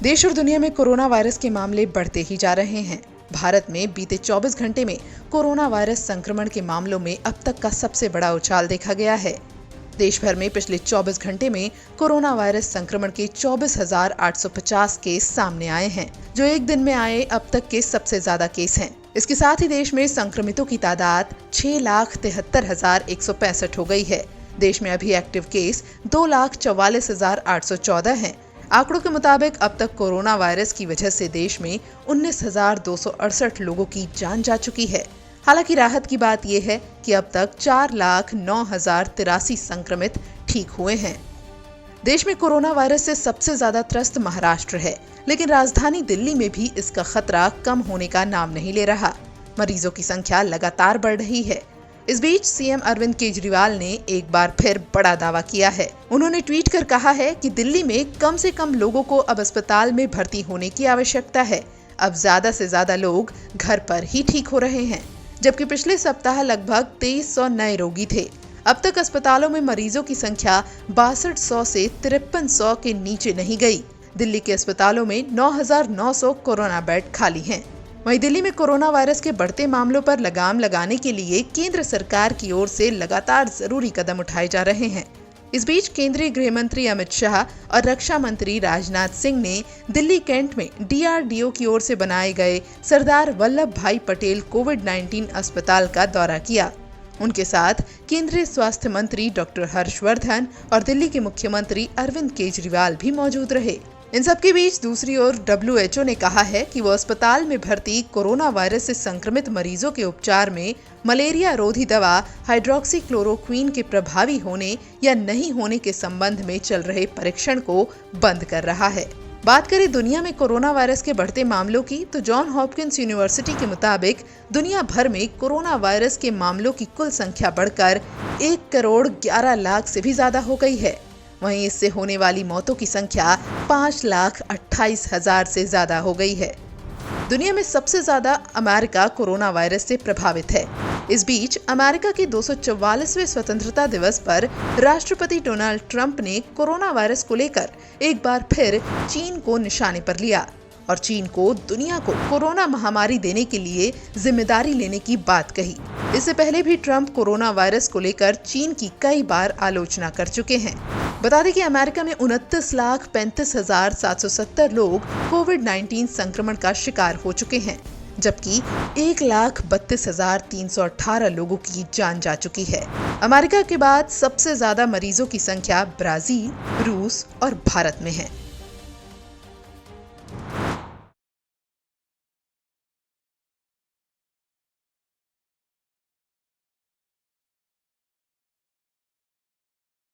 देश और दुनिया में कोरोना वायरस के मामले बढ़ते ही जा रहे हैं। भारत में बीते 24 घंटे में कोरोना वायरस संक्रमण के मामलों में अब तक का सबसे बड़ा उछाल देखा गया है। देश भर में पिछले 24 घंटे में कोरोना वायरस संक्रमण के 24,850 केस सामने आए हैं, जो एक दिन में आए अब तक के सबसे ज्यादा केस हैं। इसके साथ ही देश में संक्रमितों की तादाद 6,73,165 हो गई है। देश में अभी एक्टिव केस 2,44,814 हैं। आंकड़ों के मुताबिक अब तक कोरोना वायरस की वजह से देश में 19,268 लोगों की जान जा चुकी है। हालांकि राहत की बात यह है कि अब तक 4,09,083 संक्रमित ठीक हुए हैं। देश में कोरोना वायरस से सबसे ज्यादा त्रस्त महाराष्ट्र है, लेकिन राजधानी दिल्ली में भी इसका खतरा कम होने का नाम नहीं ले रहा। मरीजों की संख्या लगातार बढ़ रही है। इस बीच सीएम अरविंद केजरीवाल ने एक बार फिर बड़ा दावा किया है। उन्होंने ट्वीट कर कहा है कि दिल्ली में कम से कम लोगों को अब अस्पताल में भर्ती होने की आवश्यकता है। अब ज्यादा से ज्यादा लोग घर पर ही ठीक हो रहे हैं, जबकि पिछले सप्ताह लगभग 2300 नए रोगी थे। अब तक अस्पतालों में मरीजों की संख्या 6200 से 5300 के नीचे नहीं गई। दिल्ली के अस्पतालों में 9,900 कोरोना बेड खाली हैं। वहीं दिल्ली में कोरोना वायरस के बढ़ते मामलों पर लगाम लगाने के लिए केंद्र सरकार की ओर से लगातार जरूरी कदम उठाए जा रहे हैं। इस बीच केंद्रीय गृह मंत्री अमित शाह और रक्षा मंत्री राजनाथ सिंह ने दिल्ली कैंट में DRDO की ओर से बनाए गए सरदार वल्लभ भाई पटेल कोविड-19 अस्पताल का दौरा किया। उनके साथ केंद्रीय स्वास्थ्य मंत्री डॉक्टर हर्षवर्धन और दिल्ली के मुख्यमंत्री अरविंद केजरीवाल भी मौजूद रहे। इन सबके बीच दूसरी ओर WHO ने कहा है कि वो अस्पताल में भर्ती कोरोना वायरस से संक्रमित मरीजों के उपचार में मलेरिया रोधी दवा हाइड्रोक्सीक्लोरोक्वीन के प्रभावी होने या नहीं होने के संबंध में चल रहे परीक्षण को बंद कर रहा है। बात करें दुनिया में कोरोना वायरस के बढ़ते मामलों की, तो जॉन हॉपकिंस यूनिवर्सिटी के मुताबिक दुनिया भर में कोरोना वायरस के मामलों की कुल संख्या बढ़कर 1,11,00,000 से भी ज्यादा हो गई है। वहीं इससे होने वाली मौतों की संख्या 5,28,000 से ज्यादा हो गई है। दुनिया में सबसे ज्यादा अमेरिका कोरोना वायरस से प्रभावित है। इस बीच अमेरिका के 244वें स्वतंत्रता दिवस पर राष्ट्रपति डोनाल्ड ट्रंप ने कोरोना वायरस को लेकर एक बार फिर चीन को निशाने पर लिया और चीन को दुनिया को कोरोना महामारी देने के लिए जिम्मेदारी लेने की बात कही। इससे पहले भी ट्रंप कोरोना वायरस को लेकर चीन की कई बार आलोचना कर चुके हैं। बता दें कि अमेरिका में 29,35,770 लोग कोविड-19 संक्रमण का शिकार हो चुके हैं, जबकि 1,32,318 लोगों की जान जा चुकी है। अमेरिका के बाद सबसे ज्यादा मरीजों की संख्या ब्राजील, रूस और भारत में है।